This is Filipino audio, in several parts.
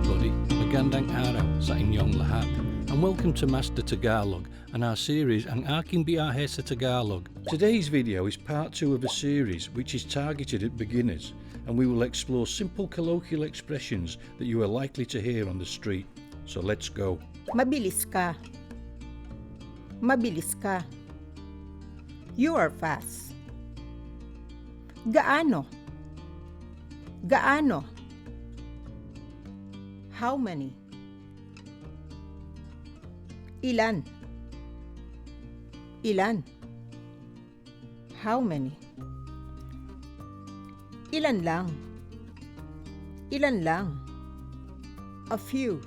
everybody, magandang araw sa inyong lahat, and welcome to Master Tagalog and our series Ang Aking Biyahe sa Tagalog. Today's video is part 2 of a series which is targeted at beginners, and we will explore simple colloquial expressions that you are likely to hear on the street. So let's go. Mabilis ka. Mabilis ka. You are fast. Gaano? Gaano? How many? Ilan? Ilan? How many? Ilan lang? Ilan lang? A few.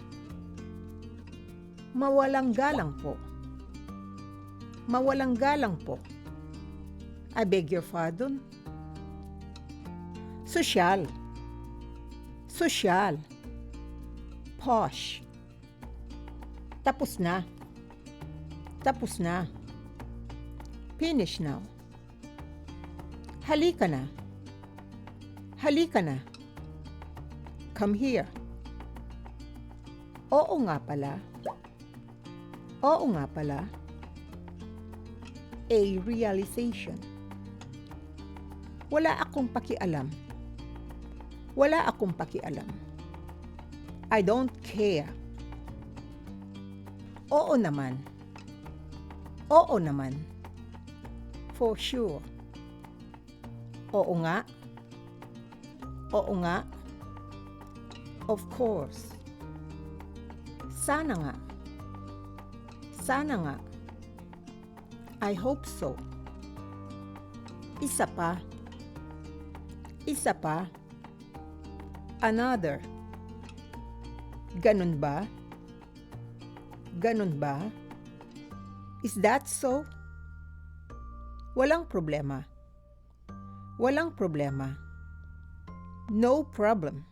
Mawalang galang po. Mawalang galang po. I beg your pardon? Sosyal. Sosyal. Posh. Tapos na. Tapos na. Finish now. Halika na. Halika na. Come here. Oo nga pala. Oo nga pala. A realization. Wala akong pakialam. Wala akong pakialam. I don't care. Oo naman. Oo naman. For sure. Oo nga. Oo nga. Of course. Sana nga. Sana nga. I hope so. Isa pa. Isa pa. Another. Ganun ba? Ganun ba? Is that so? Walang problema. Walang problema. No problem.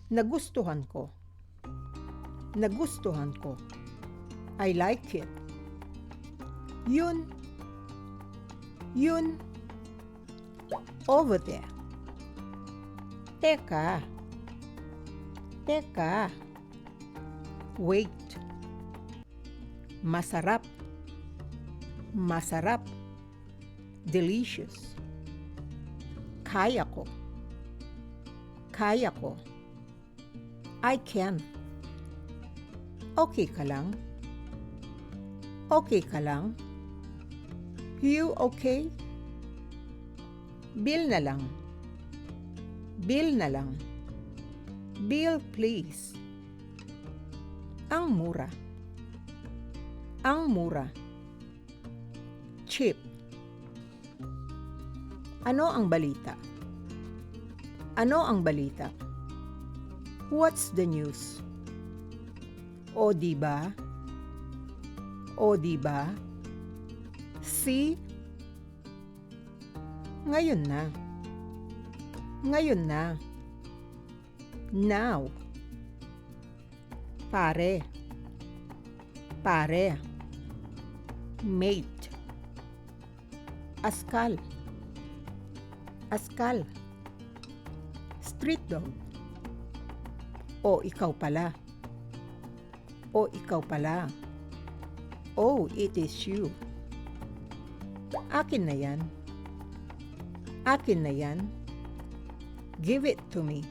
Nagustuhan ko. Nagustuhan ko. I like it. Yun. Yun. Over there. Teka. Teka. Wait. Masarap. Masarap. Delicious. Kaya ko. Kaya ko. I can. Okay ka lang? Okay ka lang? You okay? Bill na lang. Bill na lang. Bill, please. Ang mura. Ang mura. Cheap. Ano ang balita? Ano ang balita? What's the news? O diba? O diba? See? Ngayon na. Ngayon na. Now. Pare. Pare. Mate. Askal. Askal. Street dog. O ikaw pala. O ikaw pala. Oh, it is you. Akin na yan. Akin na yan. Give it to me.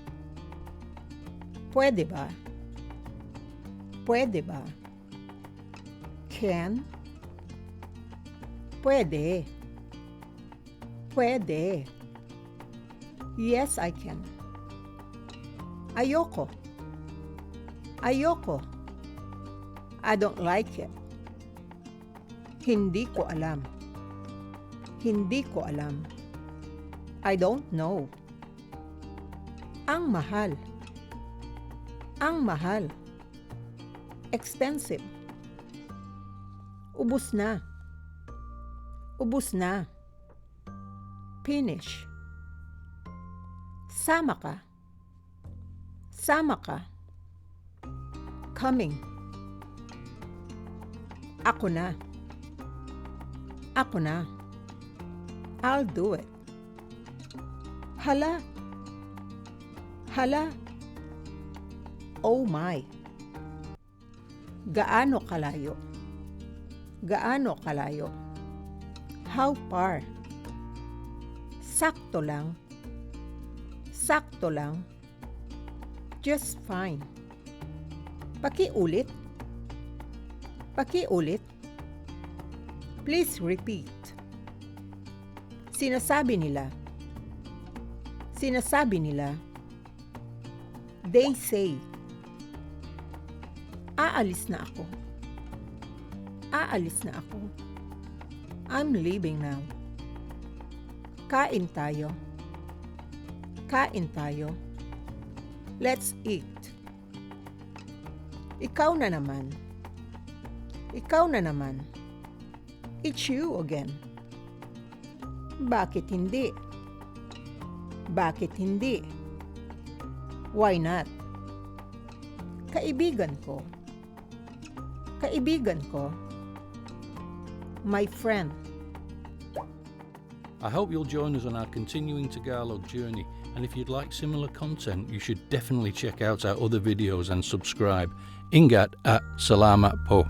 Pwede ba? Pwede ba? Can? Pwede. Pwede. Yes, I can. Ayoko. Ayoko. I don't like it. Hindi ko alam. Hindi ko alam. I don't know. Ang mahal. Ang mahal. Expensive. Ubus na. Ubus na. Finish. Sama ka. Sama ka. Coming. Ako na. Ako na. I'll do it. Hala. Hala. Oh my. Gaano kalayo? Gaano kalayo? How far? Sakto lang. Sakto lang. Just fine. Pakiulit. Pakiulit. Please repeat. Sinasabi nila. Sinasabi nila. They say. Aalis na ako. Aalis na ako. I'm leaving now. Kain tayo. Kain tayo. Let's eat. Ikaw na naman. Ikaw na naman. It's you again. Bakit hindi? Bakit hindi? Why not? Kaibigan ko. Kaibigan ko. My friend. I hope you'll join us on our continuing Tagalog journey, and if you'd like similar content, you should definitely check out our other videos and subscribe. Ingat at salamat po.